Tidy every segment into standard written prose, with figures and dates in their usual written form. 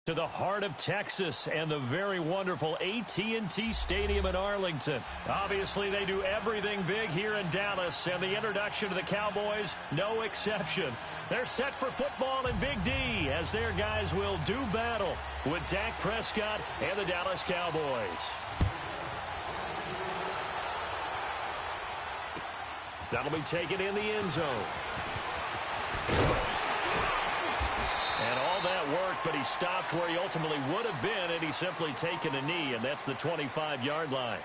To the heart of Texas and the very wonderful AT&T Stadium in Arlington. Obviously, they do everything big here in Dallas, and the introduction to the Cowboys, no exception. They're set for football in Big D as their guys will do battle with Dak Prescott and the Dallas Cowboys. That'll be taken in the end zone. And all that worked, but he stopped where he ultimately would have been, and he's simply taken a knee, and that's the 25-yard line.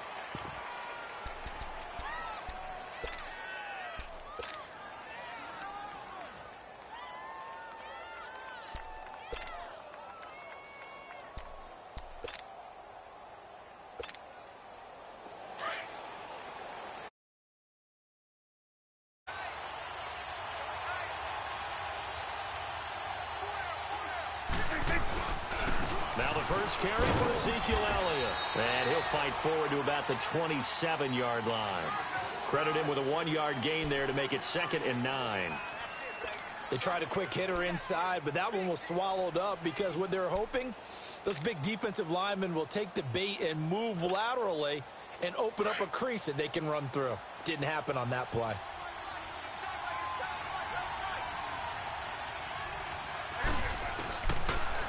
Now the first carry for Ezekiel Elliott. And he'll fight forward to about the 27-yard line. Credit him with a 1-yard gain there to make it 2nd and 9. They tried a quick hitter inside, but that one was swallowed up because what they're hoping, those big defensive linemen will take the bait and move laterally and open up a crease that they can run through. Didn't happen on that play.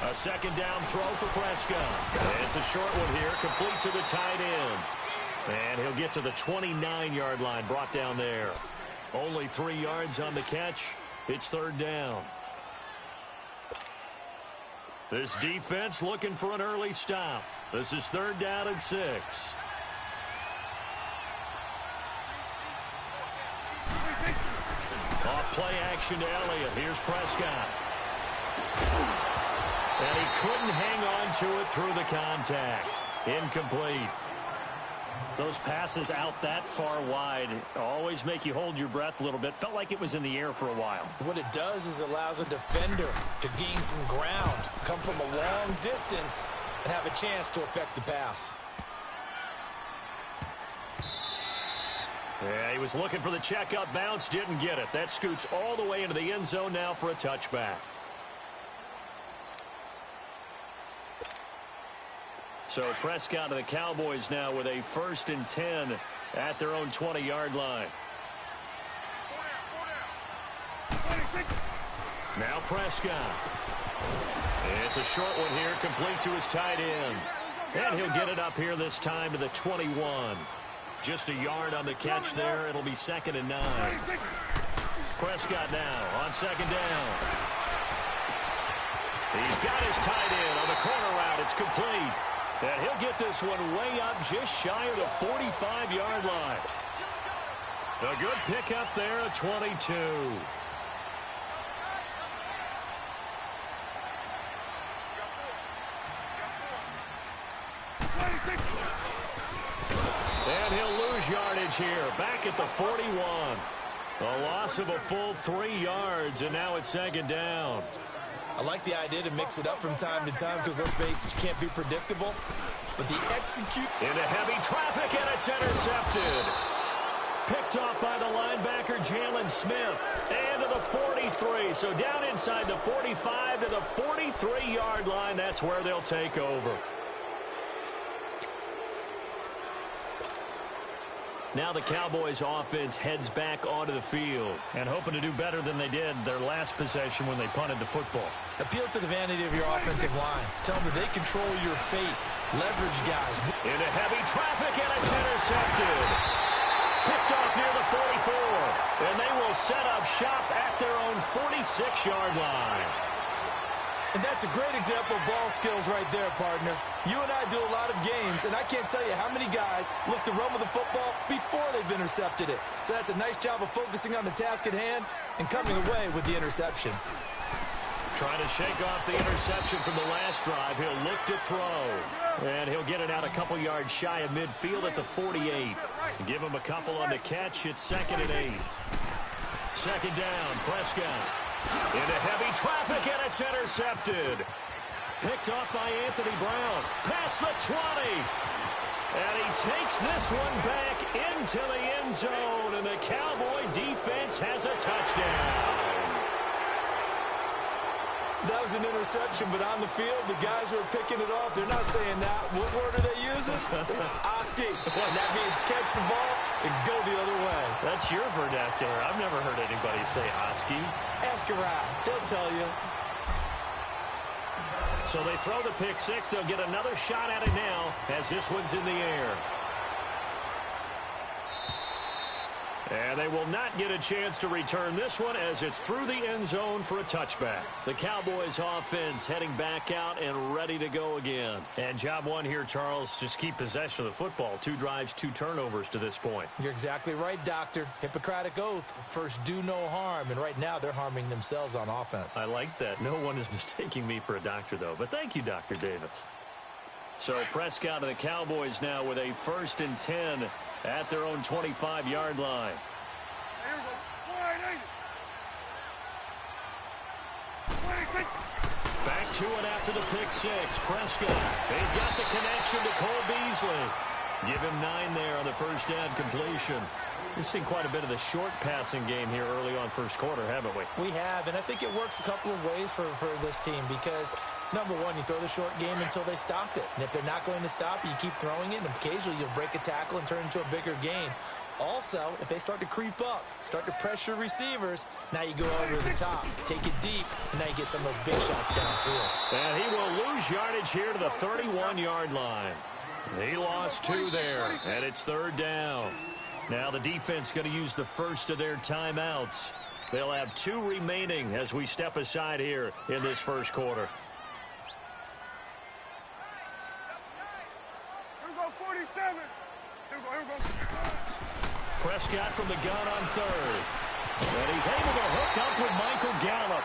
A second down throw for Prescott. It's a short one here, complete to the tight end. And he'll get to the 29-yard line, brought down there. Only 3 yards on the catch. It's 3rd down. This defense looking for an early stop. This is 3rd down and 6. Off play action to Elliott. Here's Prescott. And he couldn't hang on to it through the contact. Incomplete. Those passes out that far wide always make you hold your breath a little bit. Felt like it was in the air for a while. What it does is allows a defender to gain some ground, come from a long distance, and have a chance to affect the pass. Yeah, he was looking for the checkup bounce, didn't get it. That scoots all the way into the end zone now for a touchback. So Prescott and the Cowboys now with a 1st and 10 at their own 20-yard line. Now Prescott. It's a short one here, complete to his tight end. And he'll get it up here this time to the 21. Just a yard on the catch there. It'll be 2nd and 9. Prescott now on 2nd down. He's got his tight end on the corner route. It's complete. And he'll get this one way up just shy of the 45-yard line. A good pickup there at 22. And he'll lose yardage here, back at the 41. A loss of a full 3 yards, and now it's 2nd down. I like the idea to mix it up from time to time because, let's face it, you can't be predictable. But the execute... Into heavy traffic, and it's intercepted. Picked off by the linebacker, Jalen Smith. And to the 43. So down inside the 45 to the 43-yard line. That's where they'll take over. Now the Cowboys offense heads back onto the field and hoping to do better than they did their last possession when they punted the football. Appeal to the vanity of your offensive line. Tell them that they control your fate. Leverage guys. Into heavy traffic, and it's intercepted. Picked off near the 44. And they will set up shop at their own 46-yard line. And that's a great example of ball skills right there, partner. You and I do a lot of games, and I can't tell you how many guys look to run with the football before they've intercepted it. So that's a nice job of focusing on the task at hand and coming away with the interception. Trying to shake off the interception from the last drive. He'll look to throw. And he'll get it out a couple yards shy of midfield at the 48. Give him a couple on the catch. It's 2nd and 8. 2nd down, Prescott. Into heavy traffic, and it's intercepted. Picked off by Anthony Brown. Past the 20. And he takes this one back into the end zone. And the Cowboy defense has a touchdown. That was an interception, but on the field, the guys who are picking it off, they're not saying that. What word are they using? It's Oski. And that means catch the ball and go the other way. That's your vernacular. I've never heard anybody say Oski. Ask around. They'll tell you. So they throw the pick six. They'll get another shot at it now as this one's in the air. And they will not get a chance to return this one as it's through the end zone for a touchback. The Cowboys offense heading back out and ready to go again. And job one here, Charles, just keep possession of the football. 2 drives, 2 turnovers to this point. You're exactly right, Doctor. Hippocratic oath. First, do no harm. And right now, they're harming themselves on offense. I like that. No one is mistaking me for a doctor, though. But thank you, Dr. Davis. So Prescott and the Cowboys now with a 1st and 10 at their own 25-yard line. Back to it after the pick six. Prescott, he's got the connection to Cole Beasley. Give him 9 there on the first down completion. We've seen quite a bit of the short passing game here early on first quarter, haven't we? We have, and I think it works a couple of ways for this team because, number one, you throw the short game until they stop it. And if they're not going to stop it, you keep throwing it, and occasionally you'll break a tackle and turn it into a bigger game. Also, if they start to creep up, start to pressure receivers, now you go over the top, take it deep, and now you get some of those big shots downfield. And he will lose yardage here to the 31-yard line. He lost 2 there, and it's 3rd down. Now the defense going to use the first of their timeouts. They'll have 2 remaining as we step aside here in this first quarter. Here we go, 47. Here we go. Prescott from the gun on 3rd. And he's able to hook up with Michael Gallup.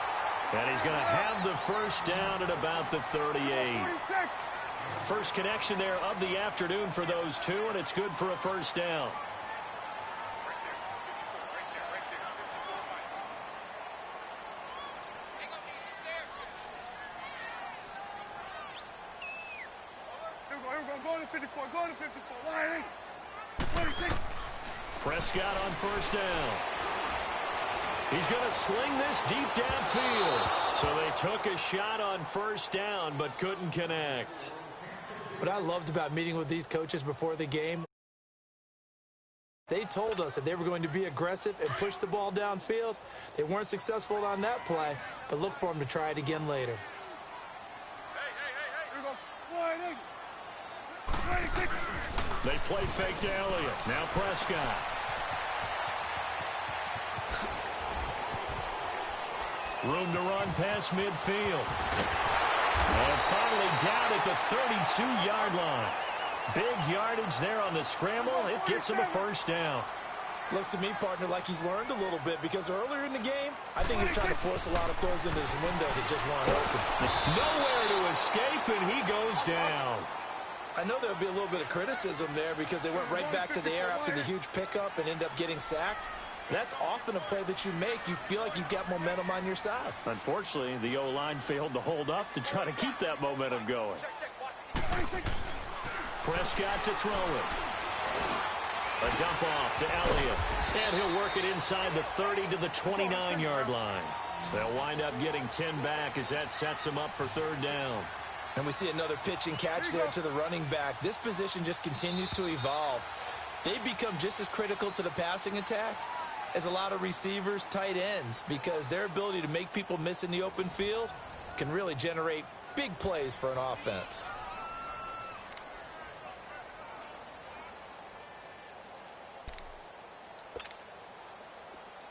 And he's going to have the first down at about the 38. 46. First connection there of the afternoon for those 2, and it's good for a first down. Go to 54. Go to 54. Line 8. 26. Prescott on first down. He's going to sling this deep downfield. So they took a shot on first down but couldn't connect. What I loved about meeting with these coaches before the game, they told us that they were going to be aggressive and push the ball downfield. They weren't successful on that play, but look for them to try it again later. Here we go. Line 8. 26. They play fake to Elliott. Now Prescott. Room to run past midfield. And finally down at the 32-yard line. Big yardage there on the scramble. It gets him a first down. Looks to me, partner, like he's learned a little bit because earlier in the game, I think he was trying to force a lot of throws into some windows that just weren't open. Nowhere to escape, and he goes down. I know there'll be a little bit of criticism there because they went right back to the air after the huge pickup and end up getting sacked. That's often a play that you make. You feel like you've got momentum on your side. Unfortunately, the O-line failed to hold up to try to keep that momentum going. Prescott to throw it. A dump off to Elliott. And he'll work it inside the 30 to the 29-yard line. They'll wind up getting 10 back as that sets them up for 3rd down. And we see another pitch and catch there to the running back. This position just continues to evolve. They become just as critical to the passing attack as a lot of receivers, tight ends, because their ability to make people miss in the open field can really generate big plays for an offense.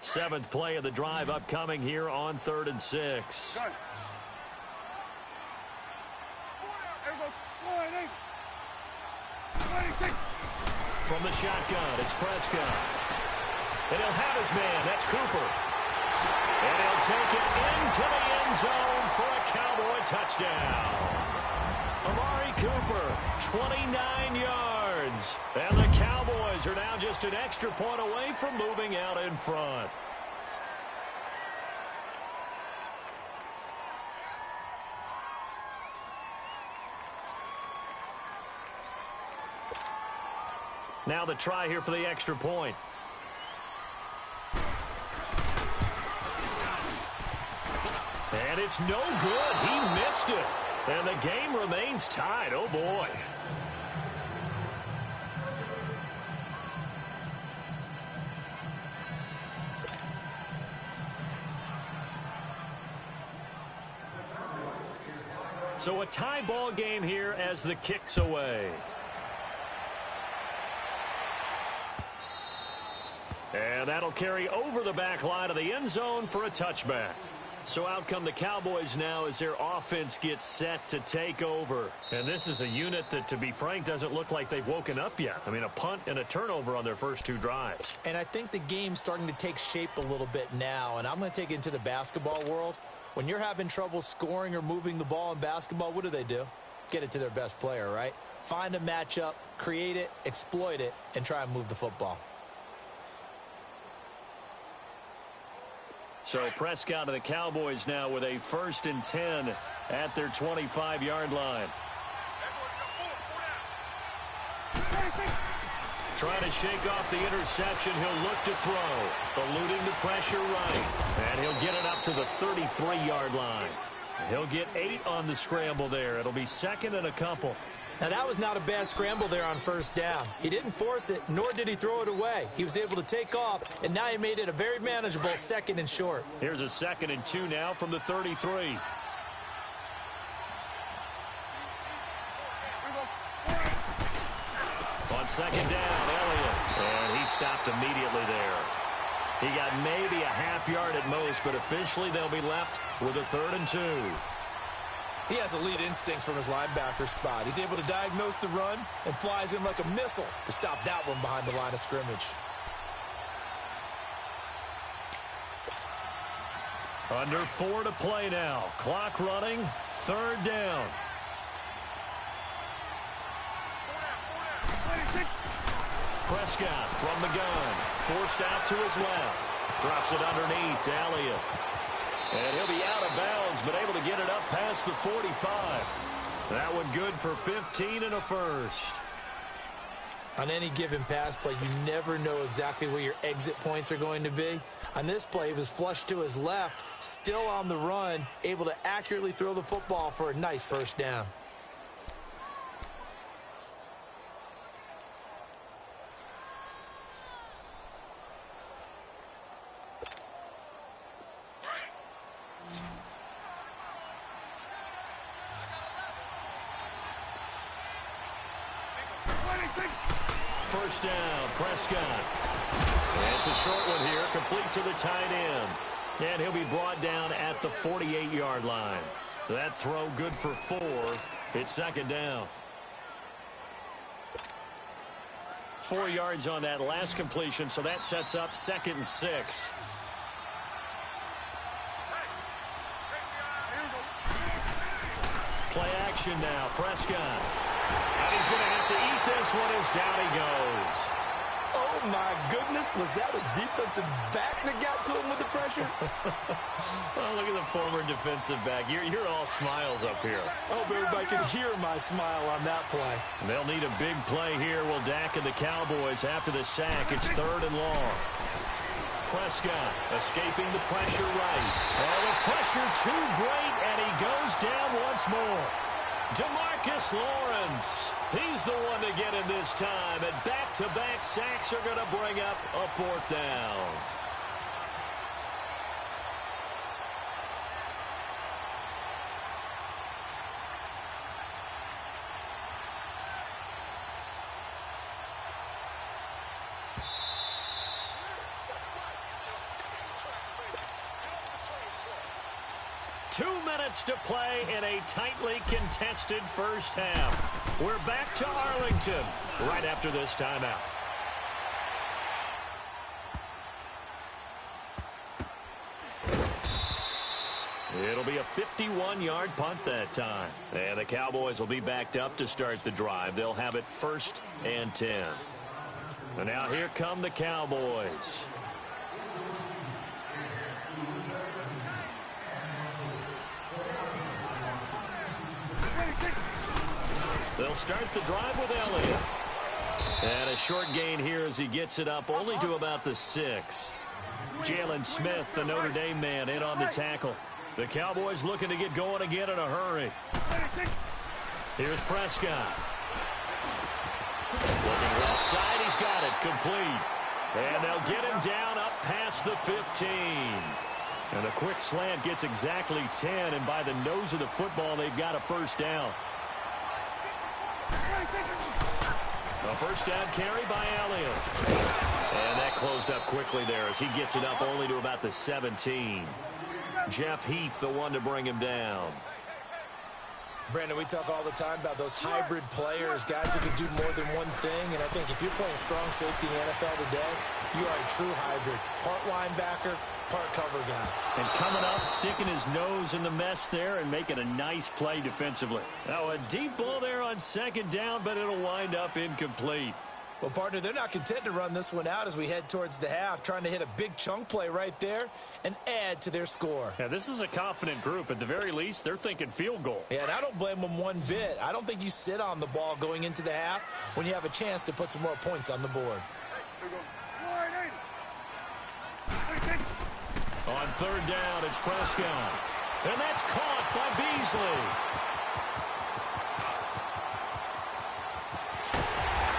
Seventh play of the drive upcoming here on 3rd and 6. From the shotgun, it's Prescott. And he'll have his man. That's Cooper. And he'll take it into the end zone for a Cowboy touchdown. Amari Cooper, 29 yards. And the Cowboys are now just an extra point away from moving out in front. Now the try here for the extra point. And it's no good. He missed it. And the game remains tied. Oh, boy. So a tie ball game here as the kick's away. And that'll carry over the back line of the end zone for a touchback. So out come the Cowboys now as their offense gets set to take over. And this is a unit that, to be frank, doesn't look like they've woken up yet. I mean, a punt and a turnover on their first two drives. And I think the game's starting to take shape a little bit now. And I'm going to take it into the basketball world. When you're having trouble scoring or moving the ball in basketball, what do? Get it to their best player, right? Find a matchup, create it, exploit it, and try and move the football. So Prescott and the Cowboys now with a 1st and 10 at their 25-yard line. Trying to shake off the interception. He'll look to throw. Eluding the pressure right. And he'll get it up to the 33-yard line. He'll get 8 on the scramble there. It'll be 2nd and a couple. Now, that was not a bad scramble there on 1st down. He didn't force it, nor did he throw it away. He was able to take off, and now he made it a very manageable 2nd and short. Here's a 2nd and 2 now from the 33. On 2nd down, Elliott. And he stopped immediately there. He got maybe a half yard at most, but officially they'll be left with a 3rd and 2. He has elite instincts from his linebacker spot. He's able to diagnose the run and flies in like a missile to stop that one behind the line of scrimmage. Under 4 to play now. Clock running. 3rd down. Prescott from the gun. Forced out to his left. Drops it underneath to Elliott. And he'll be out of bounds, but able to get it up past the 45. That one good for 15 and a 1st. On any given pass play, you never know exactly where your exit points are going to be. On this play, he was flushed to his left, still on the run, able to accurately throw the football for a nice 1st down. First down, Prescott. And it's a short one here, complete to the tight end. And he'll be brought down at the 48-yard line. That throw good for 4. It's 2nd down. 4 yards on that last completion, so that sets up 2nd and 6. Play action now, Prescott. And he's going to have to eat this one as down he goes. Oh, my goodness. Was that a defensive back that got to him with the pressure? Well, look at the former defensive back. You're all smiles up here. I hope everybody can hear my smile on that play. They'll need a big play here. Will Dak and the Cowboys after the sack. It's 3rd and long. Prescott escaping the pressure right. Oh, the pressure too great, and he goes down once more. DeMarcus Lawrence, he's the one to get in this time, and back-to-back sacks are going to bring up a 4th down. To play in a tightly contested first half. We're back to Arlington right after this timeout. It'll be a 51-yard punt that time. And the Cowboys will be backed up to start the drive. They'll have it 1st and 10. And now here come the Cowboys. They'll start the drive with Elliott. And a short gain here as he gets it up only to about the 6. Jalen Smith, the Notre Dame man, in on the tackle. The Cowboys looking to get going again in a hurry. Here's Prescott. Looking left side, he's got it, complete. And they'll get him down up past the 15. And a quick slant gets exactly 10, and by the nose of the football, they've got a first down. A first down carry by Elliott. And that closed up quickly there as he gets it up only to about the 17. Jeff Heath, the one to bring him down. Brandon, we talk all the time about those hybrid players, guys who can do more than one thing. And I think if you're playing strong safety in the NFL today, you are a true hybrid. Part linebacker, part cover guy. And coming up, sticking his nose in the mess there and making a nice play defensively. Now, a deep ball there on second down, but it'll wind up incomplete. Well, partner, they're not content to run this one out as we head towards the half, trying to hit a big chunk play right there and add to their score. Yeah, this is a confident group. At the very least, they're thinking field goal. Yeah, and I don't blame them one bit. I don't think you sit on the ball going into the half when you have a chance to put some more points on the board. On third down, it's Prescott. And that's caught by Beasley.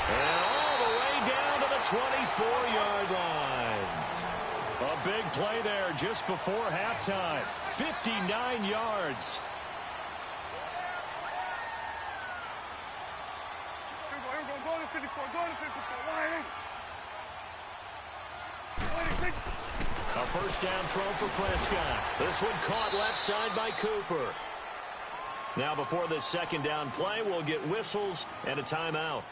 And all the way down to the 24-yard line. A big play there just before halftime. 59 yards. A first down throw for Prescott. This one caught left side by Cooper. Now before this second down play, we'll get whistles and a timeout,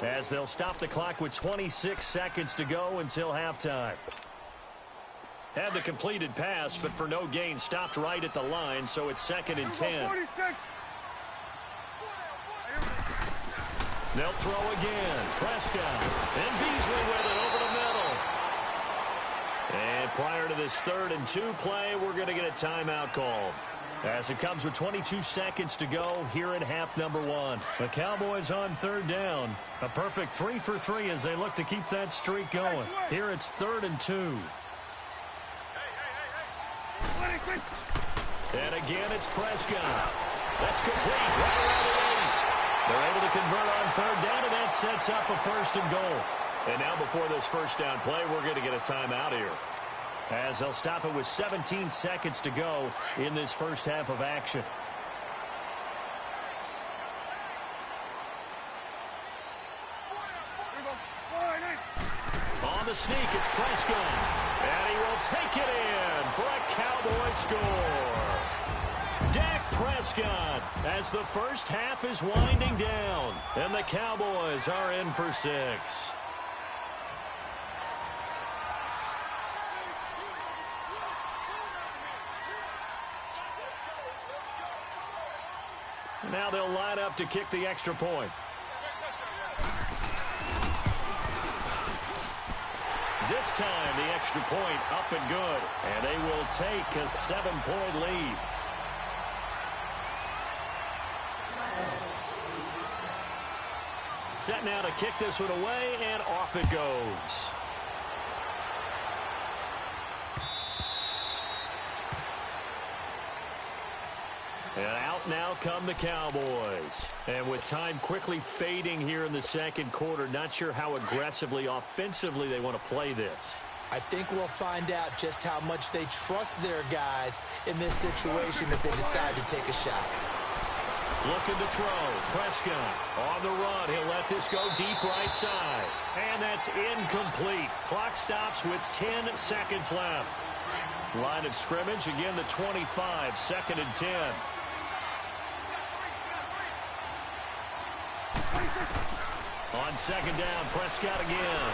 as they'll stop the clock with 26 seconds to go until halftime. Had the completed pass, but for no gain, stopped right at the line, so it's 2nd and 10. They'll throw again. Prescott. And Beasley with it over the middle. And prior to this 3rd and 2 play, we're going to get a timeout called, as it comes with 22 seconds to go here in half number 1. The Cowboys on third down. A perfect 3 for 3 as they look to keep that streak going. Here it's 3rd and 2. And again, it's Prescott. That's complete. Right around the 80. They're able to convert on third down, and that sets up a 1st and goal. And now before this first down play, we're going to get a timeout here, as they'll stop it with 17 seconds to go in this first half of action. On the sneak, it's Prescott. And he will take it in for a Cowboy score. Dak Prescott, as the first half is winding down, and the Cowboys are in for 6. Now they'll line up to kick the extra point. This time, the extra point up and good. And they will take a 7-point lead. Set now to kick this one away, and off it goes. And out now come the Cowboys. And with time quickly fading here in the second quarter, not sure how aggressively, offensively they want to play this. I think we'll find out just how much they trust their guys in this situation if they decide to take a shot. Looking to throw. Prescott on the run. He'll let this go deep right side. And that's incomplete. Clock stops with 10 seconds left. Line of scrimmage, again, the 25, 2nd and 10. On second down, Prescott again.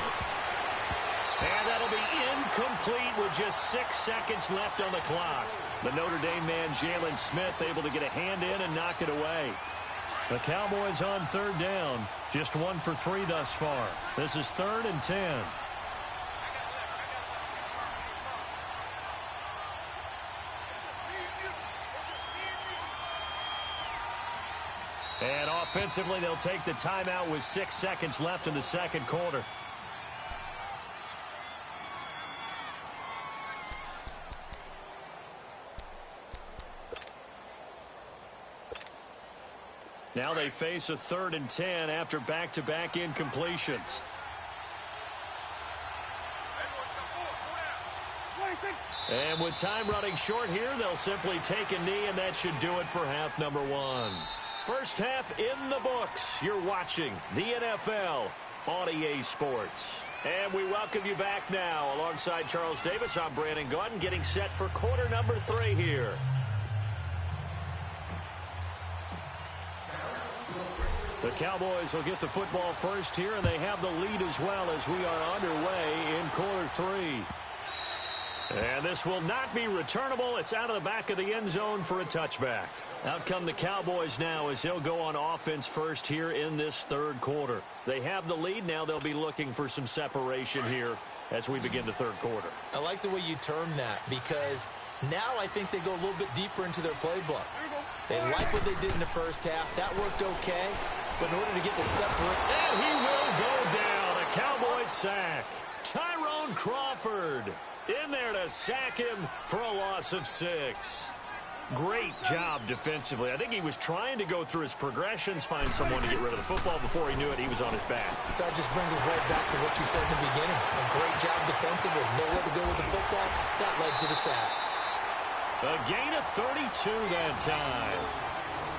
And that'll be incomplete with just 6 seconds left on the clock. The Notre Dame man, Jalen Smith, able to get a hand in and knock it away. The Cowboys on third down. Just 1 for 3 thus far. This is 3rd and 10. And offensively, they'll take the timeout with 6 seconds left in the second quarter. Now they face a 3rd and 10 after back-to-back incompletions. And with time running short here, they'll simply take a knee, and that should do it for half number 1. First half in the books. You're watching the NFL on EA Sports. And we welcome you back now. Alongside Charles Davis, I'm Brandon Gordon, getting set for quarter number 3 here. The Cowboys will get the football first here, and they have the lead as well as we are underway in quarter 3. And this will not be returnable. It's out of the back of the end zone for a touchback. Out come the Cowboys now as they'll go on offense first here in this 3rd quarter. They have the lead. Now they'll be looking for some separation here as we begin the 3rd quarter. I like the way you term that, because now I think they go a little bit deeper into their playbook. They like what they did in the first half. That worked okay, but in order to get the separation... And he will go down. A Cowboys sack. Tyrone Crawford in there to sack him for a loss of 6. Great job defensively. I think he was trying to go through his progressions, find someone to get rid of the football. Before he knew it, he was on his back. So that just brings us right back to what you said in the beginning. A great job defensively. Nowhere to go with the football. That led to the sack. A gain of 32 that time.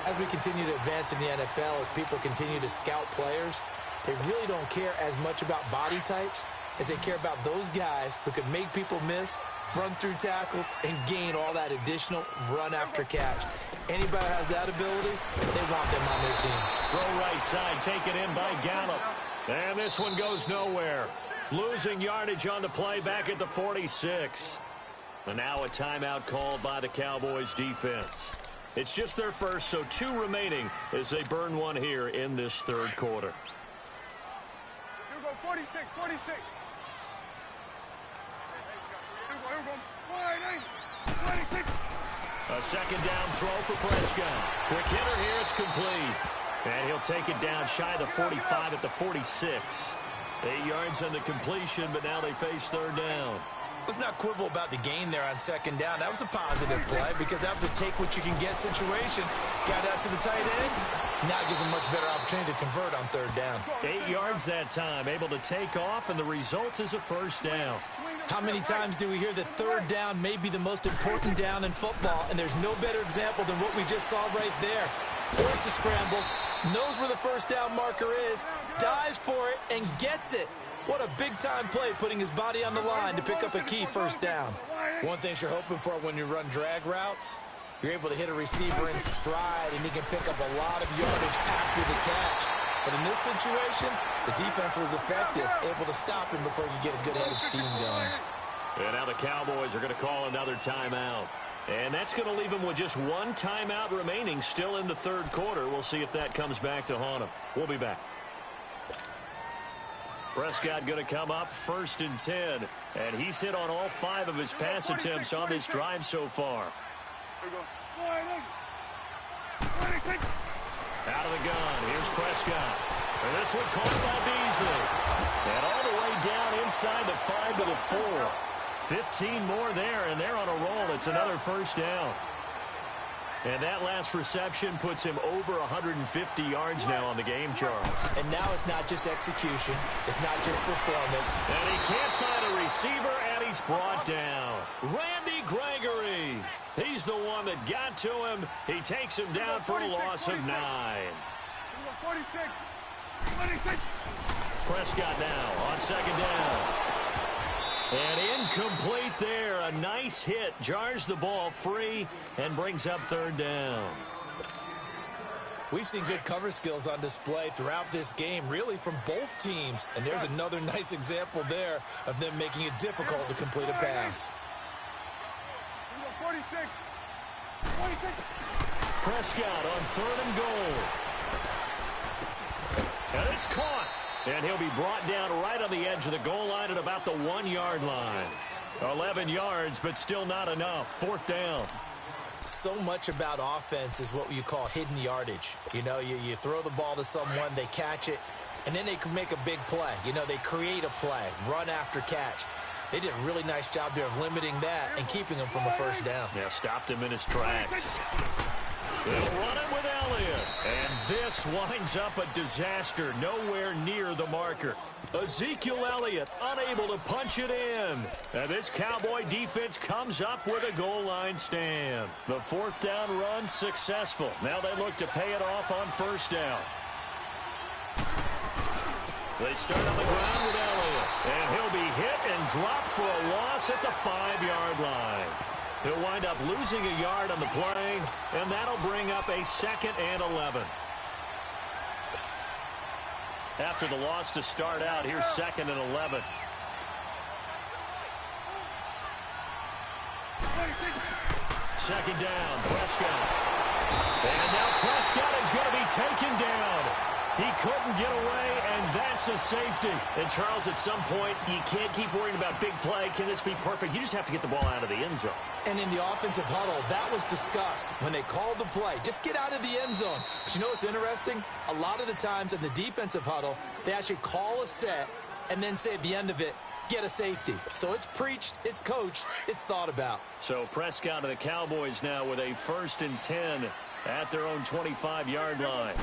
As we continue to advance in the NFL, as people continue to scout players, they really don't care as much about body types as they care about those guys who can make people miss, run through tackles, and gain all that additional run after catch. Anybody who has that ability, they want them on their team. Throw right side, taken in by Gallup. And this one goes nowhere. Losing yardage on the play back at the 46. And now a timeout called by the Cowboys defense. It's just their first, so 2 remaining as they burn one here in this 3rd quarter. Here we go, 46, 46. Here we go, 26. A 2nd down throw for Prescott. Quick hitter here, it's complete. And he'll take it down shy of the 45 at the 46. 8 yards on the completion, but now they face 3rd down. Let's not quibble about the gain there on 2nd down. That was a positive play because that was a take-what-you-can-get situation. Got out to the tight end. Now it gives them much better opportunity to convert on 3rd down. 8 yards that time, able to take off, and the result is a 1st down. How many times do we hear that 3rd down may be the most important down in football, and there's no better example than what we just saw right there. Forced to scramble, knows where the 1st down marker is, dives for it, and gets it. What a big-time play, putting his body on the line to pick up a key 1st down. One thing you're hoping for when you run drag routes, you're able to hit a receiver in stride, and he can pick up a lot of yardage after the catch. But in this situation, the defense was effective, able to stop him before you get a good head of steam going. And now the Cowboys are going to call another timeout. And that's going to leave them with just 1 timeout remaining still in the 3rd quarter. We'll see if that comes back to haunt them. We'll be back. Prescott going to come up 1st and 10. And he's hit on all 5 of his pass attempts on this drive so far. Out of the gun, here's Prescott. And this one caught by Beasley. And all the way down inside the 5 to the 4. 15 more there, and they're on a roll. It's another 1st down. And that last reception puts him over 150 yards now on the game, Charles. And now it's not just execution. It's not just performance. And he can't find a receiver, and he's brought down. Randy Gregory. He's the one that got to him. He takes him down for a loss of 9. 46. 26. Prescott now on 2nd down. And incomplete there. A nice hit. Jars the ball free and brings up 3rd down. We've seen good cover skills on display throughout this game, really from both teams. And there's another nice example there of them making it difficult to complete a pass. 46. 26. Prescott on 3rd and goal. And it's caught. And he'll be brought down right on the edge of the goal line at about the 1-yard line. 11 yards, but still not enough. 4th down. So much about offense is what you call hidden yardage. You know, you throw the ball to someone, they catch it, and then they can make a big play. You know, they create a play, run after catch. They did a really nice job there of limiting that and keeping him from a 1st down. Yeah, stopped him in his tracks. They'll run it with Elliott. And this This winds up a disaster, nowhere near the marker. Ezekiel Elliott unable to punch it in. And this Cowboy defense comes up with a goal line stand. The fourth down run successful. Now they look to pay it off on first down. They start on the ground with Elliott. And he'll be hit and dropped for a loss at the 5-yard line. He'll wind up losing a yard on the play, and that'll bring up a 2nd and 11. After the loss to start out, here's 2nd and 11. Second down, Prescott. And now Prescott is going to be taken down. He couldn't get away, and that's a safety. And, Charles, at some point, you can't keep worrying about big play. Can this be perfect? You just have to get the ball out of the end zone. And in the offensive huddle, that was discussed when they called the play. Just get out of the end zone. But you know what's interesting? A lot of the times in the defensive huddle, they actually call a set and then say at the end of it, get a safety. So it's preached, it's coached, it's thought about. So Prescott and the Cowboys now with a 1st and 10 at their own 25-yard line.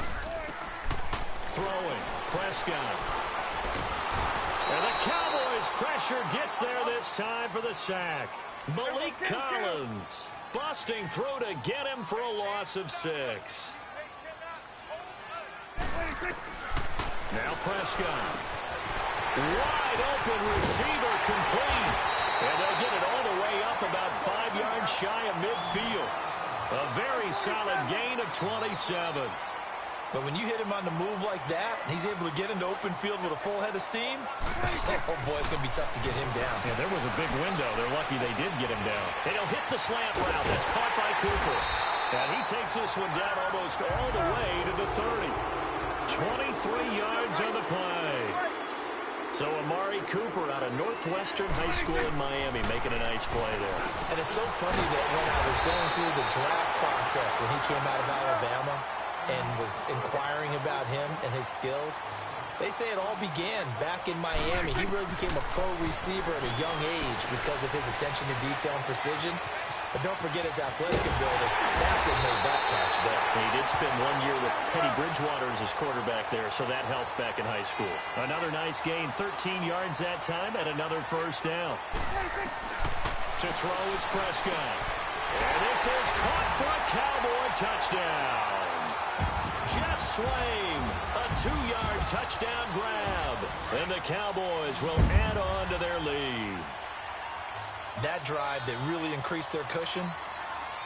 Throwing, Prescott. And the Cowboys' pressure gets there this time for the sack. Malik Collins busting through to get him for a loss of 6. Now Prescott. Wide open receiver complete. And they'll get it all the way up about 5 yards shy of midfield. A very solid gain of 27. But when you hit him on the move like that, and he's able to get into open field with a full head of steam, oh, boy, it's going to be tough to get him down. Yeah, there was a big window. They're lucky they did get him down. And he'll hit the slant route. That's caught by Cooper. And he takes this one down almost all the way to the 30. 23 yards on the play. So Amari Cooper out of Northwestern High School in Miami making a nice play there. And it's so funny that when I was going through the draft process when he came out of Alabama and was inquiring about him and his skills, they say it all began back in Miami. He really became a pro receiver at a young age because of his attention to detail and precision. But don't forget his athletic ability. That's what made that catch there. He did spend 1 year with Teddy Bridgewater as his quarterback there, so that helped back in high school. Another nice gain, 13 yards that time, and another first down. To throw is Prescott. And this is caught for a Cowboy touchdown. Jeff Swaim, a 2-yard touchdown grab. And the Cowboys will add on to their lead. That drive that really increased their cushion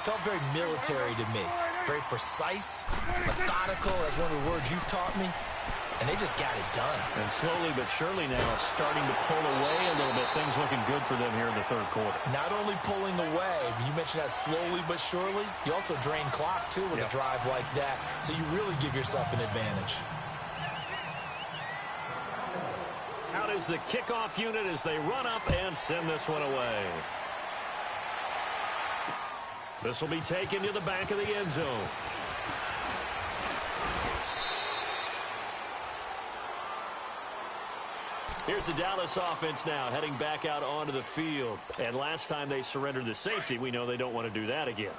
felt very military to me. Very precise, methodical, as one of the words you've taught me. And they just got it done. And slowly but surely now starting to pull away a little bit. Things looking good for them here in the third quarter. Not only pulling away, but you mentioned that slowly but surely. You also drain clock, too, with a drive like that. So you really give yourself an advantage. Out is the kickoff unit as they run up and send this one away. This will be taken to the back of the end zone. Here's the Dallas offense now heading back out onto the field. And last time they surrendered the safety, we know they don't want to do that again.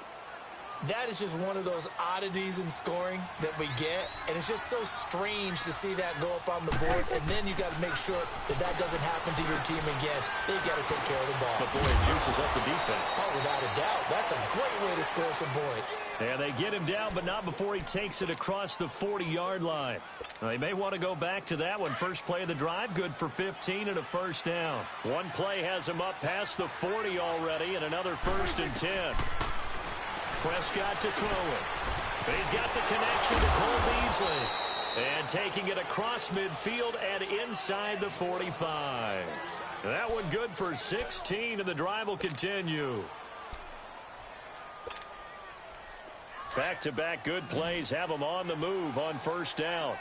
That is just one of those oddities in scoring that we get, and it's just so strange to see that go up on the board, and then you got to make sure that that doesn't happen to your team again. They've got to take care of the ball. But boy, it juices up the defense. Oh, without a doubt. That's a great way to score some points. And they get him down, but not before he takes it across the 40-yard line. They may want to go back to that one. First play of the drive, good for 15 and a first down. One play has him up past the 40 already, and another 1st and 10. Prescott to throw it. But he's got the connection to Cole Beasley. And taking it across midfield and inside the 45. That one good for 16, and the drive will continue. Back-to-back good plays have them on the move on first down.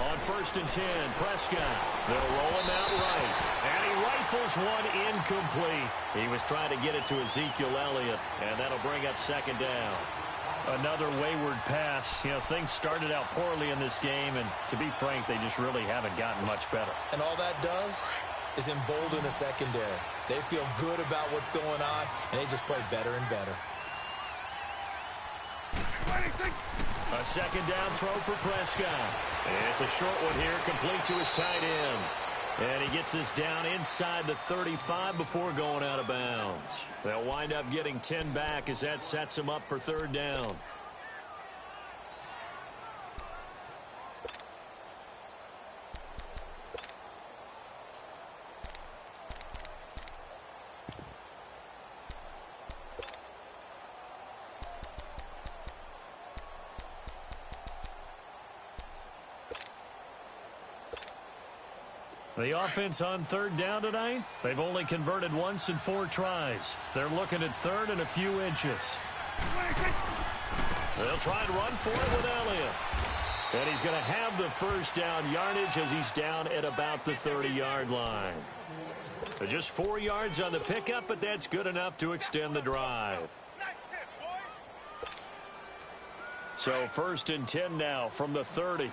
On 1st and 10, Prescott. They'll roll him out right. And he rifles one incomplete. He was trying to get it to Ezekiel Elliott, and that'll bring up 2nd down. Another wayward pass. You know, things started out poorly in this game, and to be frank, they just really haven't gotten much better. And all that does, is embolden the secondary. They feel good about what's going on, and they just play better and better. A second down throw for Prescott. It's a short one here, complete to his tight end. And he gets this down inside the 35 before going out of bounds. They'll wind up getting 10 back as that sets him up for third down. The offense on third down tonight, they've only converted once in 4 tries. They're looking at third and a few inches. They'll try and run for it with Elliott. And he's going to have the first down yardage as he's down at about the 30-yard line. So just 4 yards on the pickup, but that's good enough to extend the drive. So 1st and 10 now from the 30.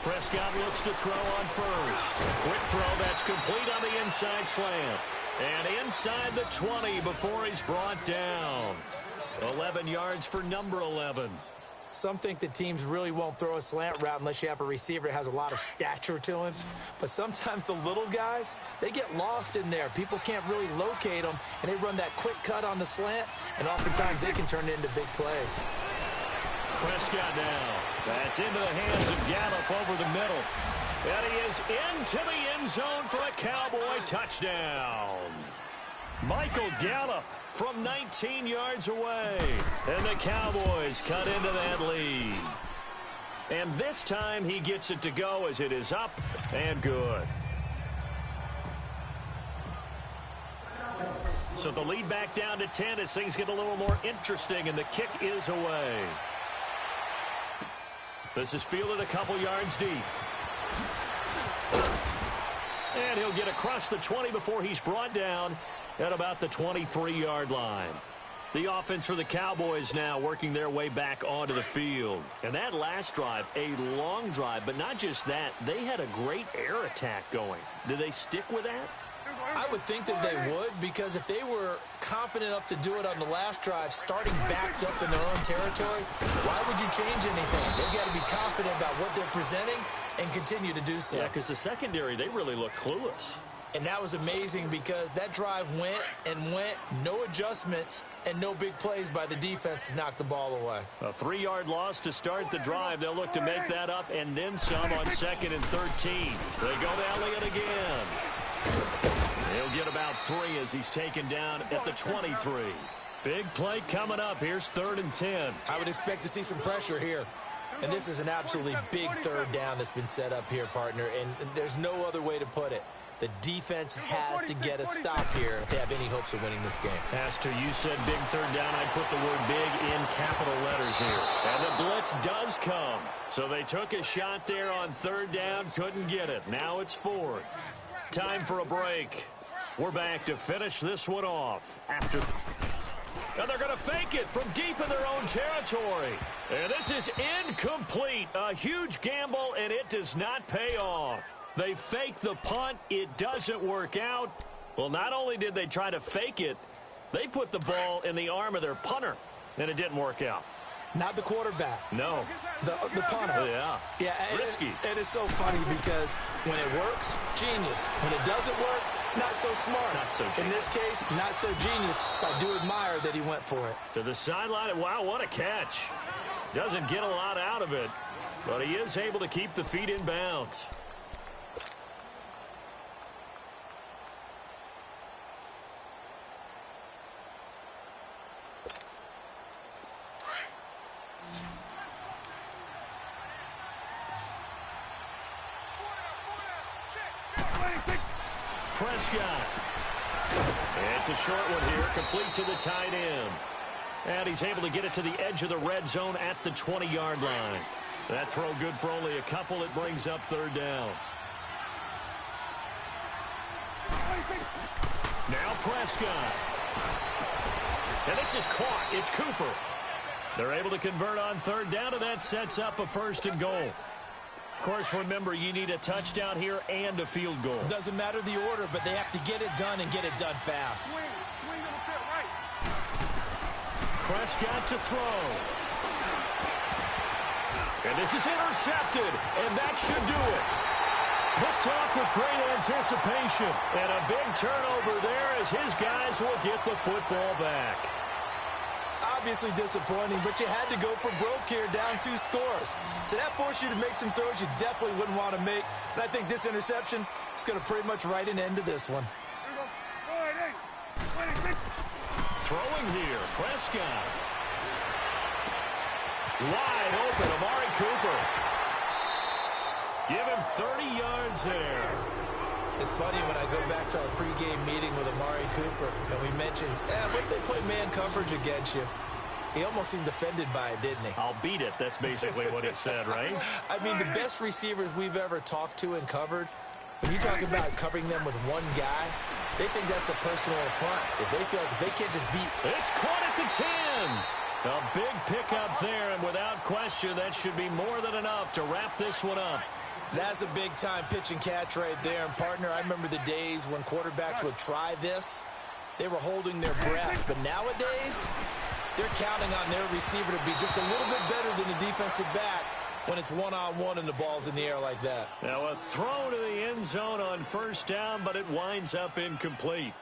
Prescott looks to throw on first. Quick throw, that's complete on the inside slant. And inside the 20 before he's brought down. 11 yards for number 11. Some think that teams really won't throw a slant route unless you have a receiver that has a lot of stature to him. But sometimes the little guys, they get lost in there. People can't really locate them, and they run that quick cut on the slant, and oftentimes they can turn it into big plays. Prescott now. That's into the hands of Gallup over the middle. And he is into the end zone for a Cowboy touchdown. Michael Gallup from 19 yards away. And the Cowboys cut into that lead. And this time he gets it to go as it is up and good. So the lead back down to 10 as things get a little more interesting, and the kick is away. This is fielded a couple yards deep. And he'll get across the 20 before he's brought down at about the 23-yard line. The offense for the Cowboys now working their way back onto the field. And that last drive, a long drive, but not just that, they had a great air attack going. Do they stick with that? I would think that they would, because if they were confident enough to do it on the last drive, starting backed up in their own territory, why would you change anything? They've got to be confident about what they're presenting and continue to do so. Yeah, because the secondary, they really look clueless. And that was amazing because that drive went and went, no adjustments, and no big plays by the defense to knock the ball away. A 3-yard loss to start the drive. They'll look to make that up and then some on 2nd and 13. They go to Elliott again. He'll get about 3 as he's taken down at the 23. Big play coming up. Here's 3rd and 10. I would expect to see some pressure here. And this is an absolutely big 3rd down that's been set up here, partner. And there's no other way to put it. The defense has to get a stop here if they have any hopes of winning this game. Pastor, you said big 3rd down. I put the word big in capital letters here. And the blitz does come. So they took a shot there on 3rd down, couldn't get it. Now it's 4th. Time for a break. We're back to finish this one off after. And they're going to fake it from deep in their own territory. And this is incomplete. A huge gamble, and it does not pay off. They fake the punt. It doesn't work out. Well, not only did they try to fake it, they put the ball in the arm of their punter, and it didn't work out. Not the quarterback. No. The punter. Yeah. Yeah. Risky. It is so funny because when it works, genius. When it doesn't work, not so smart. Not so genius. In this case, not so genius. I do admire that he went for it. To the sideline. Wow, what a catch. Doesn't get a lot out of it, but he is able to keep the feet in bounds. Prescott. It's a short one here, complete to the tight end. And he's able to get it to the edge of the red zone at the 20-yard line. That throw good for only a couple. It brings up 3rd down. Now Prescott. And this is caught. It's Cooper. They're able to convert on third down, and that sets up a 1st and goal. Of course, remember, you need a touchdown here and a field goal. Doesn't matter the order, but they have to get it done and get it done fast. Swing a little bit right. Prescott to throw. And this is intercepted, and that should do it. Picked off with great anticipation. And a big turnover there as his guys will get the football back. Obviously disappointing, but you had to go for broke here, down 2 scores. So that forced you to make some throws you definitely wouldn't want to make. And I think this interception is going to pretty much write an end to this one. Here we go. 46. Throwing here, Prescott. Wide open, Amari Cooper. Give him 30 yards there. It's funny when I go back to our pregame meeting with Amari Cooper, and we mentioned, what if they play man coverage against you? He almost seemed offended by it, didn't he? I'll beat it. That's basically what he said, right? I mean, the best receivers we've ever talked to and covered, when you talk about covering them with one guy, they think that's a personal affront. If they feel like if they can't just beat. It's caught at the 10. A big pickup there, and without question, that should be more than enough to wrap this one up. That's a big-time pitch and catch right there. And, partner, I remember the days when quarterbacks would try this. They were holding their breath. But nowadays, they're counting on their receiver to be just a little bit better than the defensive back when it's one-on-one and the ball's in the air like that. Now a throw to the end zone on 1st down, but it winds up incomplete.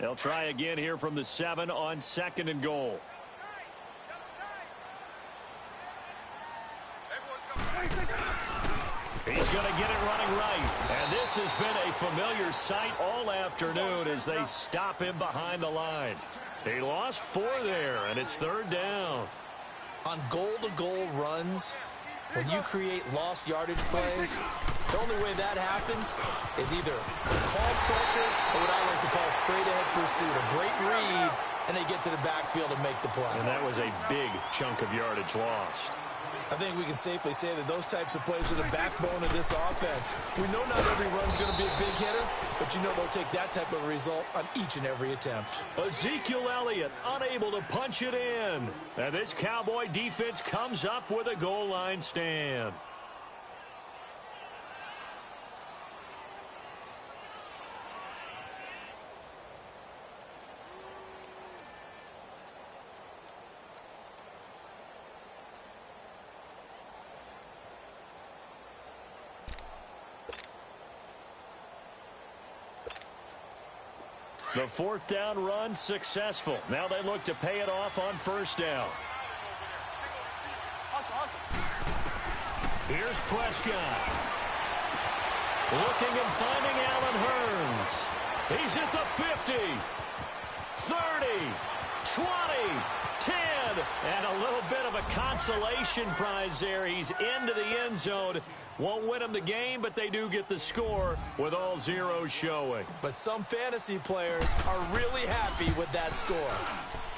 They'll try again here from the 7 on 2nd and goal. He's going to get it running right. And this has been a familiar sight all afternoon as they stop him behind the line. He lost 4 there, and it's 3rd down. On goal-to-goal runs, when you create lost yardage plays, the only way that happens is either call pressure or what I like to call straight-ahead pursuit. A great read, and they get to the backfield and make the play. And that was a big chunk of yardage lost. I think we can safely say that those types of plays are the backbone of this offense. We know not every run's going to be a big hitter, but you know they'll take that type of result on each and every attempt. Ezekiel Elliott unable to punch it in. And this Cowboy defense comes up with a goal line stand. The 4th down run successful. Now they look to pay it off on 1st down. Here's Prescott. Looking and finding Allen Hurns. He's at the 50, 30, 20, 10, and a little bit of a consolation prize there. He's into the end zone. Won't win them the game, but they do get the score with all zeros showing. But some fantasy players are really happy with that score.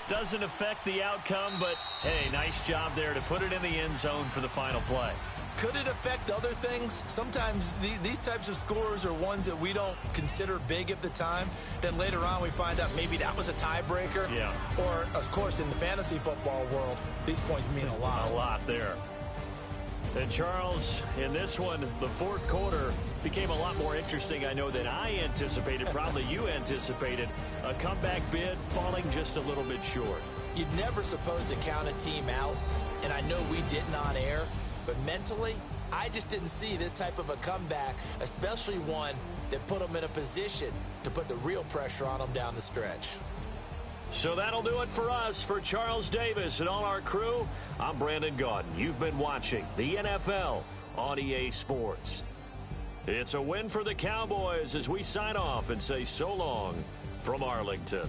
Doesn't affect the outcome, but, hey, nice job there to put it in the end zone for the final play. Could it affect other things? Sometimes these types of scores are ones that we don't consider big at the time. Then later on we find out maybe that was a tiebreaker. Yeah. Or, of course, in the fantasy football world, these points mean a lot. A lot there. And, Charles, in this one, the 4th quarter became a lot more interesting, I know, than I anticipated. Probably you anticipated. A comeback bid falling just a little bit short. You're never supposed to count a team out, and I know we didn't on air, but mentally, I just didn't see this type of a comeback, especially one that put them in a position to put the real pressure on them down the stretch. So that'll do it for us. For Charles Davis and all our crew, I'm Brandon Gaudin. You've been watching the NFL on EA Sports. It's a win for the Cowboys as we sign off and say so long from Arlington.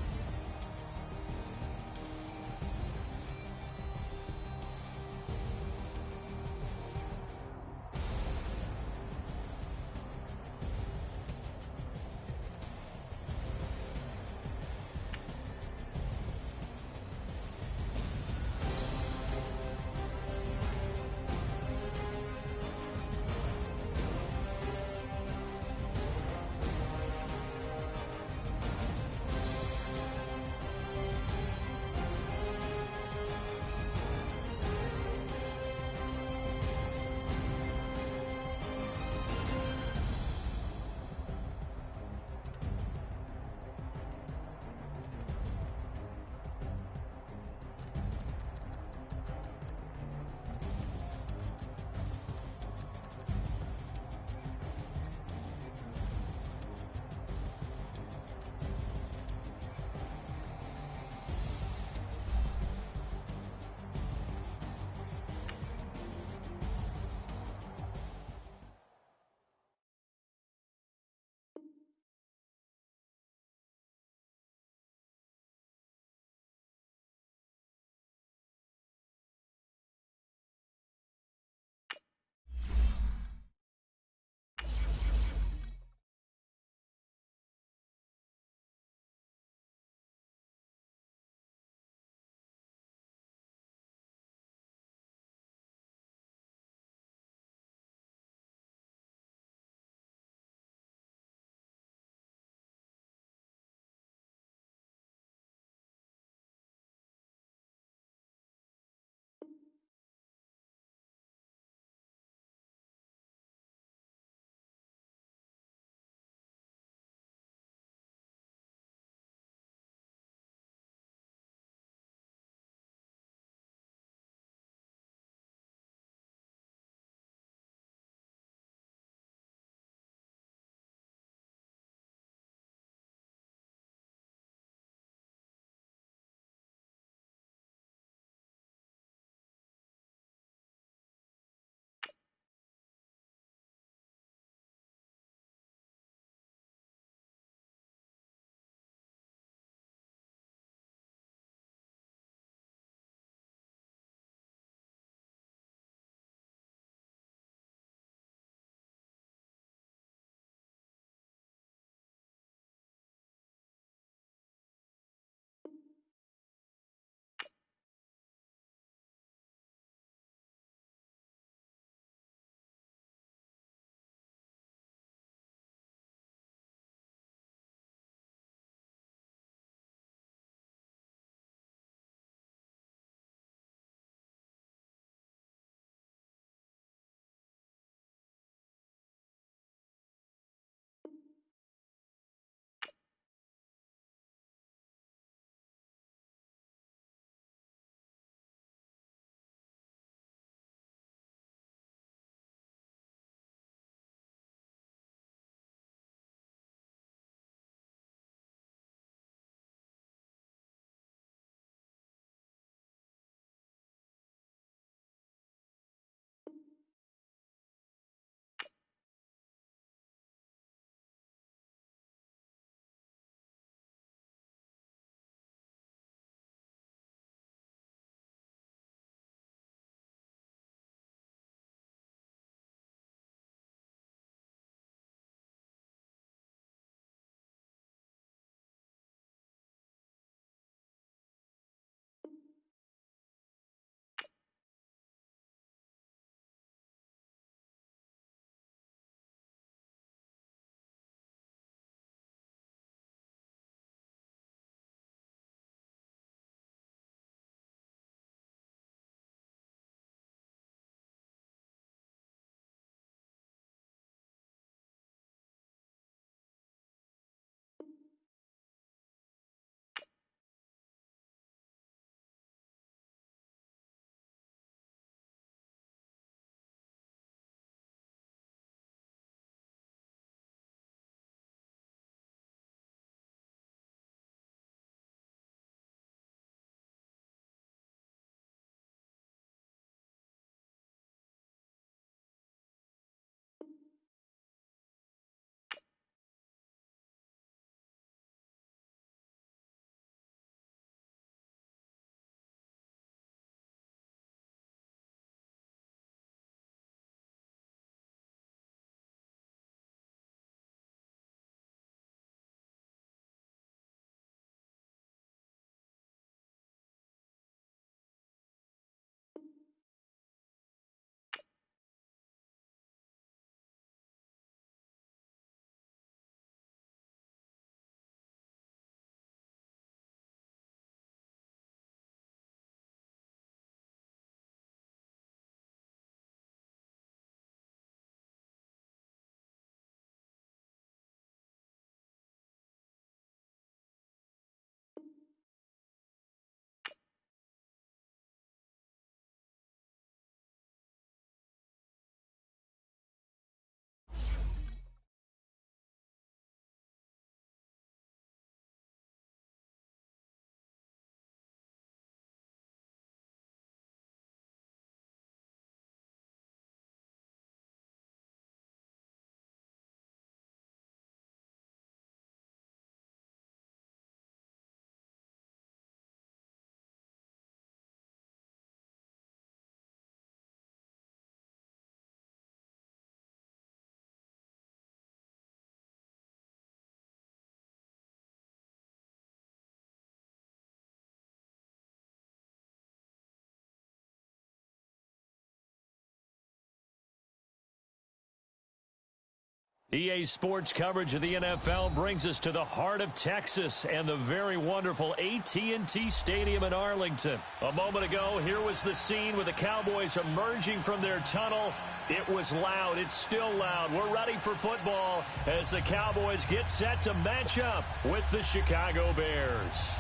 EA Sports coverage of the NFL brings us to the heart of Texas and the very wonderful AT&T Stadium in Arlington. A moment ago, here was the scene with the Cowboys emerging from their tunnel. It was loud. It's still loud. We're ready for football as the Cowboys get set to match up with the Chicago Bears.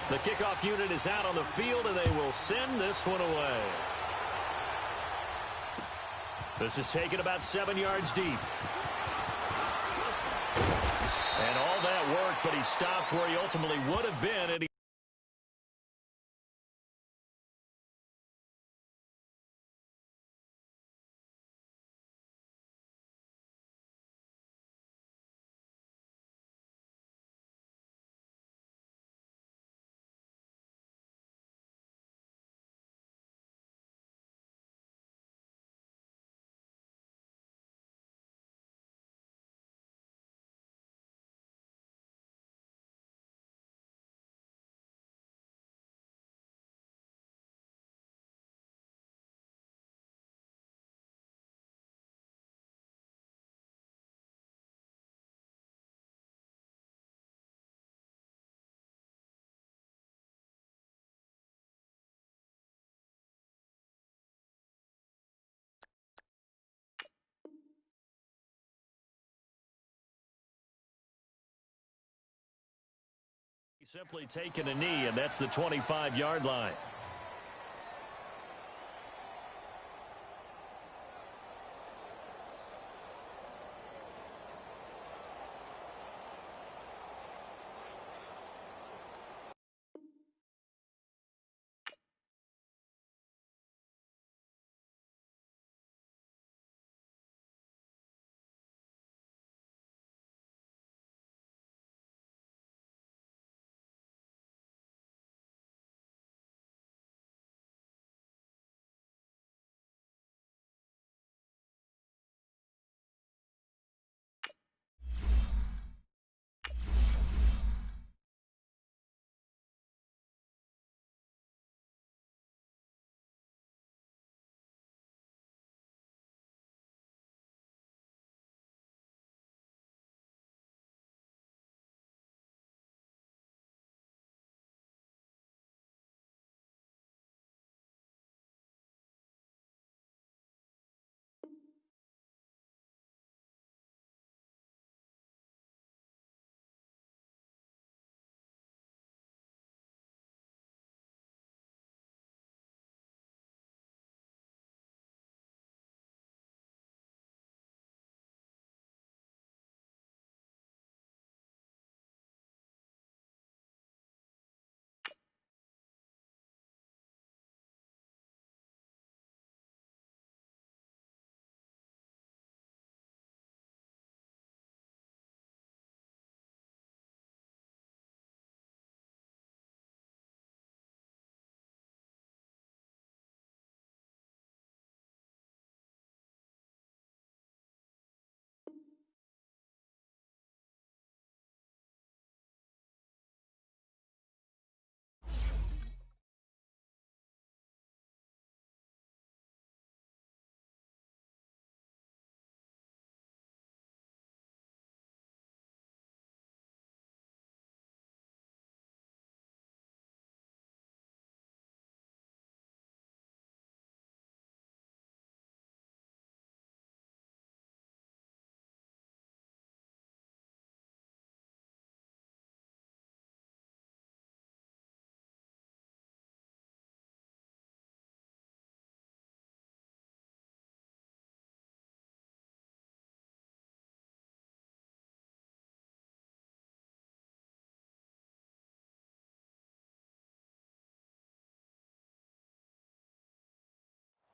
The kickoff unit is out on the field, and they will send this one away. This is taken about 7 yards deep. And all that work, but he stopped where he ultimately would have been, and he simply taken a knee, and that's the 25-yard line.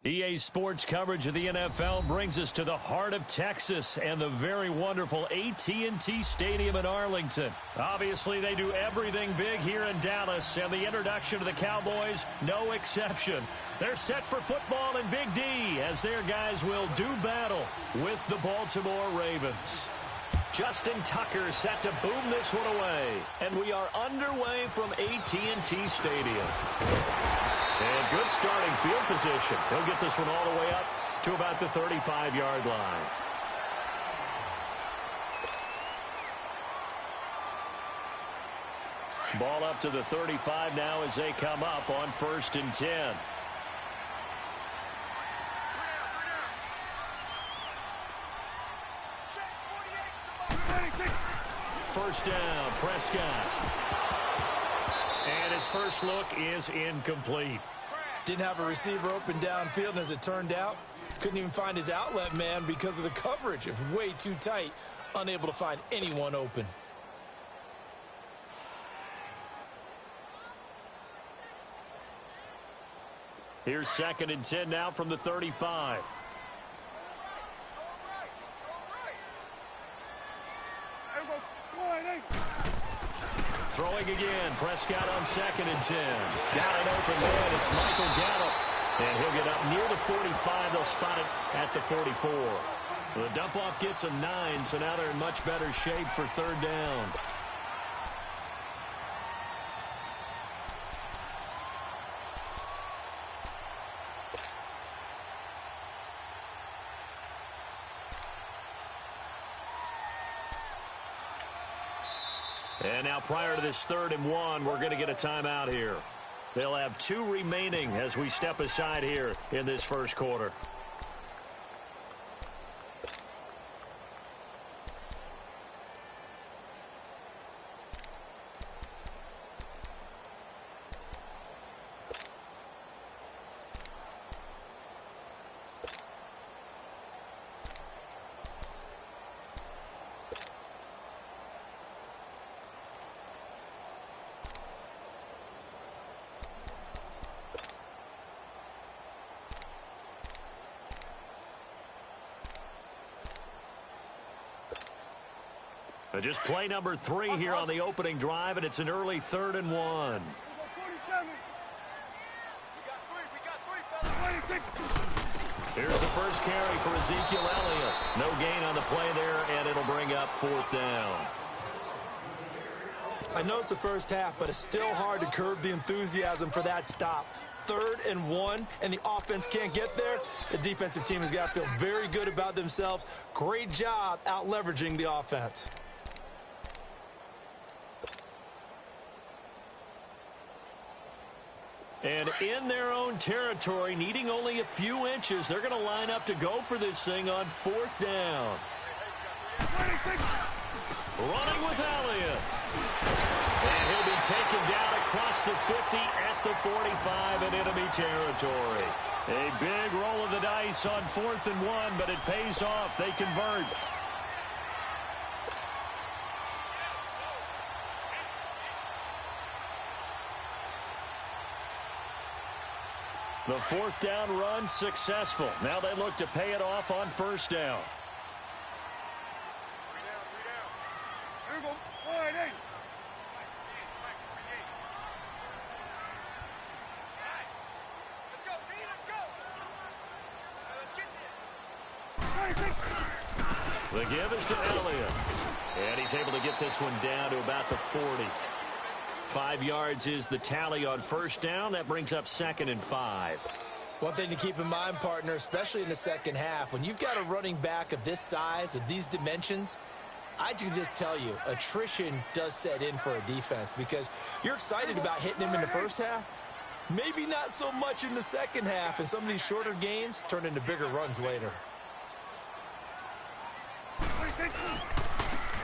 EA Sports coverage of the NFL brings us to the heart of Texas and the very wonderful AT&T Stadium in Arlington. Obviously, they do everything big here in Dallas, and the introduction to the Cowboys, no exception. They're set for football in Big D as their guys will do battle with the Baltimore Ravens. Justin Tucker set to boom this one away, and we are underway from AT&T Stadium. And good starting field position. He'll get this one all the way up to about the 35-yard line. Ball up to the 35 now as they come up on 1st and 10. First down, Prescott. And his first look is incomplete. Didn't have a receiver open downfield, and as it turned out, couldn't even find his outlet man because of the coverage. It was way too tight, unable to find anyone open. Here's 2nd and 10 now from the 35. Throwing again, Prescott on 2nd and 10. Got an open man, it's Michael Gallup. And he'll get up near the 45. They'll spot it at the 44. The dump-off gets a 9, so now they're in much better shape for 3rd down. And now prior to this 3rd and 1, we're going to get a timeout here. They'll have 2 remaining as we step aside here in this first quarter. Just play number 3 here on the opening drive, and it's an early 3rd and 1. Here's the first carry for Ezekiel Elliott. No gain on the play there, and it'll bring up 4th down. I know it's the first half, but it's still hard to curb the enthusiasm for that stop. 3rd and 1, and the offense can't get there. The defensive team has got to feel very good about themselves. Great job out leveraging the offense. And in their own territory, needing only a few inches, they're going to line up to go for this thing on 4th down. Running with Elliott. And he'll be taken down across the 50 at the 45 in enemy territory. A big roll of the dice on 4th and 1, but it pays off. They convert. The 4th down run successful. Now they look to pay it off on 1st down. Here we go. All right, hey. The give is to Elliott. And he's able to get this one down to about the 40. 5 yards is the tally on 1st down. That brings up 2nd and 5. One thing to keep in mind, partner, especially in the second half, when you've got a running back of this size, of these dimensions, I can just tell you, attrition does set in for a defense because you're excited about hitting him in the first half. Maybe not so much in the second half, and some of these shorter gains turn into bigger runs later.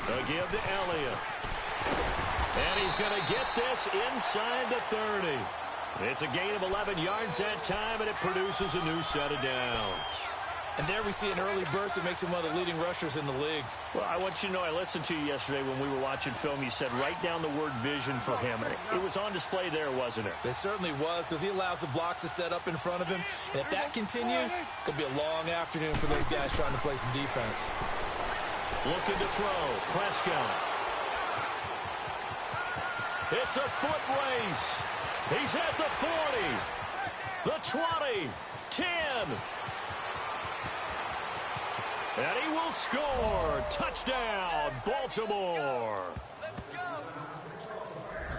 The give to Elliott. And he's going to get this inside the 30. It's a gain of 11 yards that time, and it produces a new set of downs. And there we see an early burst that makes him one of the leading rushers in the league. Well, I want you to know, I listened to you yesterday when we were watching film. You said write down the word vision for him. It was on display there, wasn't it? It certainly was, because he allows the blocks to set up in front of him. And if that continues, it'll be a long afternoon for those guys trying to play some defense. Looking to throw. Prescott. It's a foot race. He's at the 40, the 20, 10. And he will score. Touchdown, Baltimore.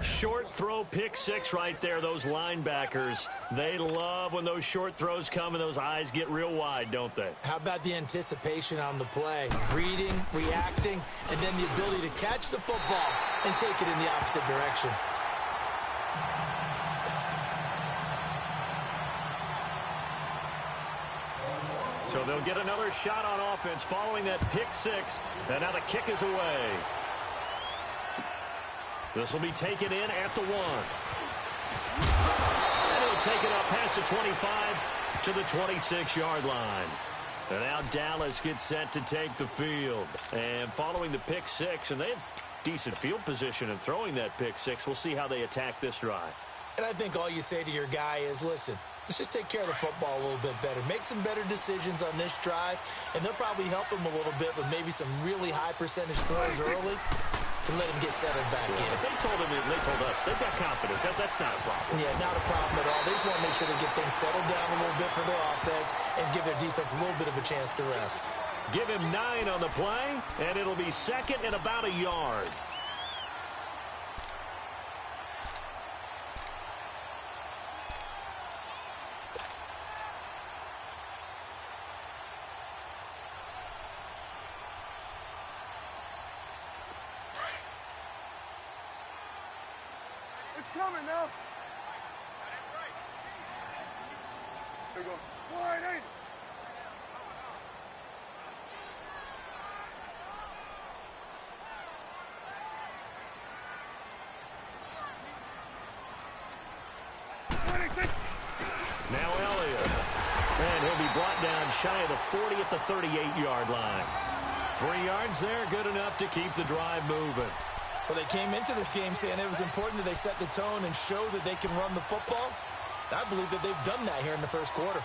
Short throw pick six right there. Those linebackers, they love when those short throws come and those eyes get real wide, don't they? How about the anticipation on the play? Reading, reacting, and then the ability to catch the football and take it in the opposite direction. So they'll get another shot on offense following that pick six. And now the kick is away. This will be taken in at the 1. And he'll take it up past the 25 to the 26-yard line. And now Dallas gets set to take the field. And following the pick six, and they have decent field position in throwing that pick six. We'll see how they attack this drive. And I think all you say to your guy is, listen, let's just take care of the football a little bit better. Make some better decisions on this drive, and they'll probably help him a little bit with maybe some really high percentage throws early to let him get settled back in. They told us they've got confidence. That's not a problem. Yeah, not a problem at all. They just want to make sure they get things settled down a little bit for their offense and give their defense a little bit of a chance to rest. Give him 9 on the play, and it'll be second and about a yard. It's coming now. They're going wide, ain't it? Now Elliott. And he'll be brought down shy of the 40 at the 38-yard line. 3 yards there, good enough to keep the drive moving. Well, they came into this game saying it was important that they set the tone and show that they can run the football. I believe that they've done that here in the first quarter.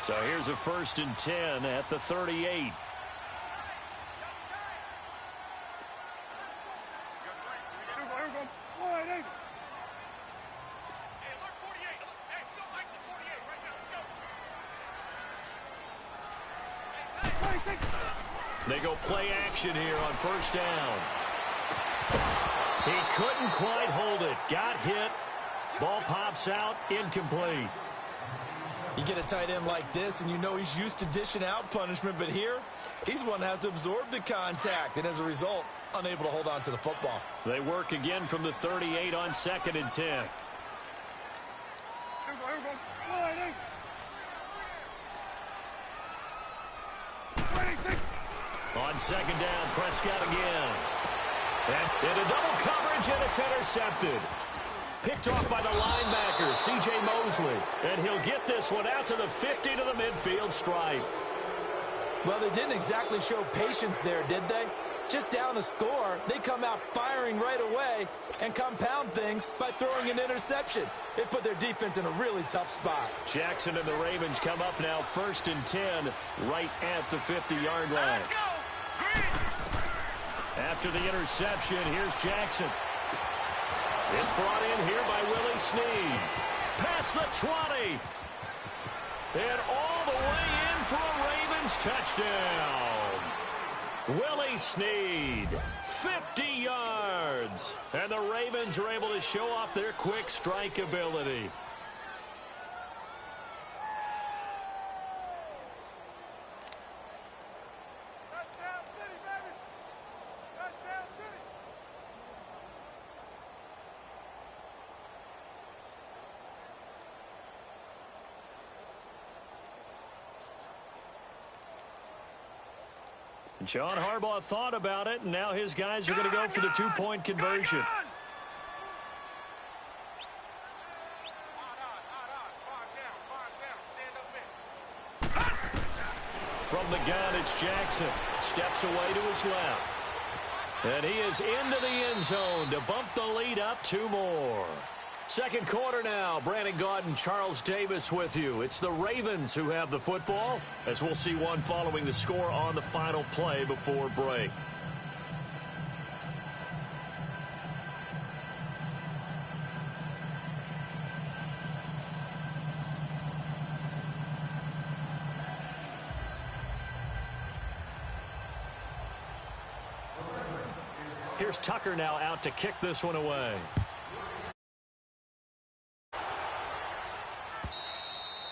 So here's a 1st and 10 at the 38. Wide, ain't it? They go play action here on 1st down. He couldn't quite hold it. Got hit. Ball pops out. Incomplete. You get a tight end like this, and you know he's used to dishing out punishment, but here, he's one that has to absorb the contact, and as a result, unable to hold on to the football. They work again from the 38 on 2nd and 10. Wide, ain't it? On 2nd down, Prescott again. And into double coverage, and it's intercepted. Picked off by the linebacker, C.J. Mosley. And he'll get this one out to the 50 to the midfield stripe. Well, they didn't exactly show patience there, did they? Just down a score, they come out firing right away and compound things by throwing an interception. It put their defense in a really tough spot. Jackson and the Ravens come up now 1st and 10 right at the 50-yard line. Let's go! After the interception, here's Jackson. It's brought in here by Willie Snead. Past the 20. And all the way in for a Ravens touchdown. Willie Snead, 50 yards. And the Ravens are able to show off their quick strike ability. Touchdown City, baby! Touchdown City! John Harbaugh thought about it, and now his guys are going to go for the 2-point conversion. From the gun, it's Jackson. Steps away to his left. And he is into the end zone to bump the lead up 2 more. Second quarter now. Brandon Gaudin, Charles Davis with you. It's the Ravens who have the football, as we'll see one following the score on the final play before break. Here's Tucker now out to kick this one away.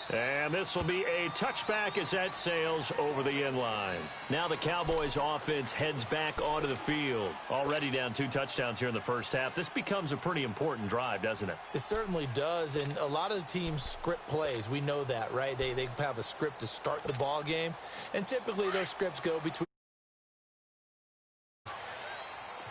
And this will be a touchback as that sails over the end line. Now the Cowboys offense heads back onto the field. Already down 2 touchdowns here in the first half. This becomes a pretty important drive, doesn't it? It certainly does, and a lot of the teams script plays. We know that, right? They have a script to start the ball game, and typically those scripts go between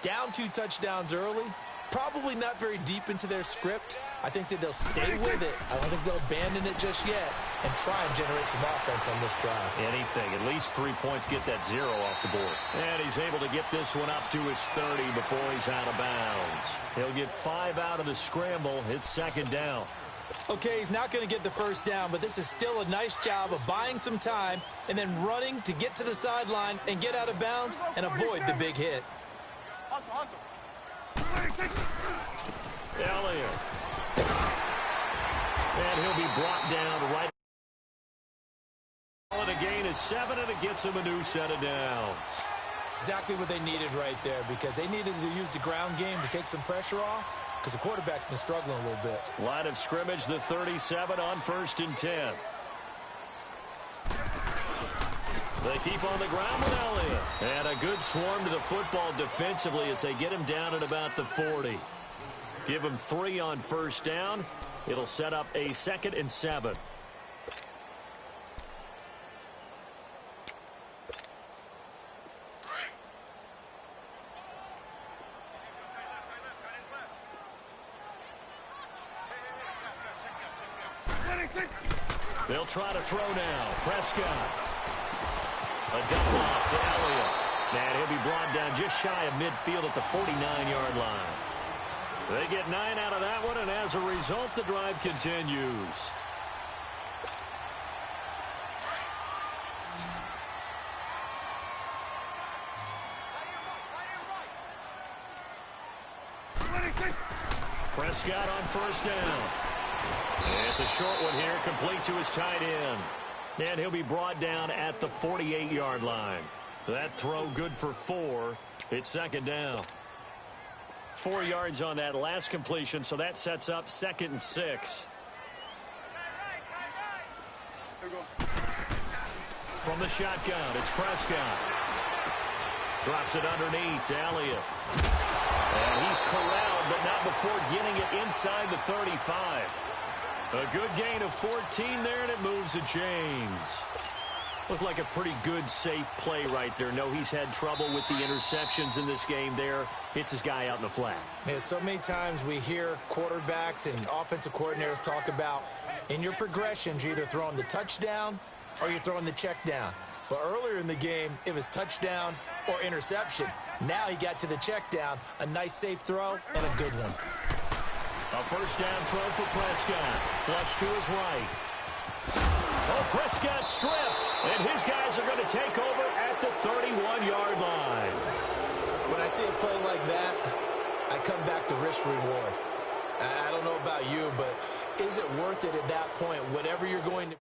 down 2 touchdowns early. Probably not very deep into their script. I think that they'll stay with it. I don't think they'll abandon it just yet and try and generate some offense on this drive. Anything. At least 3 points, get that 0 off the board. And he's able to get this one up to his 30 before he's out of bounds. He'll get 5 out of the scramble. It's second down. Okay, he's not going to get the first down, but this is still a nice job of buying some time and then running to get to the sideline and get out of bounds and avoid the big hit. Hustle. Elliott. And he'll be brought down right. And a gain is 7, and it gets him a new set of downs. Exactly what they needed right there, because they needed to use the ground game to take some pressure off, because the quarterback's been struggling a little bit. Line of scrimmage, the 37 on 1st and 10. They keep on the ground with Elliott. And a good swarm to the football defensively as they get him down at about the 40. Give him 3 on first down. It'll set up a 2nd and 7. They'll try to throw now. Prescott. A dump off to Elliott. And he'll be brought down just shy of midfield at the 49-yard line. They get 9 out of that one, and as a result, the drive continues. Prescott on first down. It's a short one here, complete to his tight end. And he'll be brought down at the 48-yard line. That throw good for 4. It's second down. 4 yards on that last completion, so that sets up 2nd and 6. From the shotgun, it's Prescott. Drops it underneath to Elliott. And he's corralled, but not before getting it inside the 35. A good gain of 14 there, and it moves the chains. Looked like a pretty good, safe play right there. No, he's had trouble with the interceptions in this game there. Hits his guy out in the flat. Man, so many times we hear quarterbacks and offensive coordinators talk about in your progressions, you're either throwing the touchdown or you're throwing the check down. But earlier in the game, it was touchdown or interception. Now he got to the check down, a nice safe throw, and a good one. A first down throw for Prescott. Flush to his right. Oh, Prescott stripped. And his guys are going to take over at the 31-yard line. When I see a play like that, I come back to risk reward. I don't know about you, but is it worth it at that point, whatever you're going to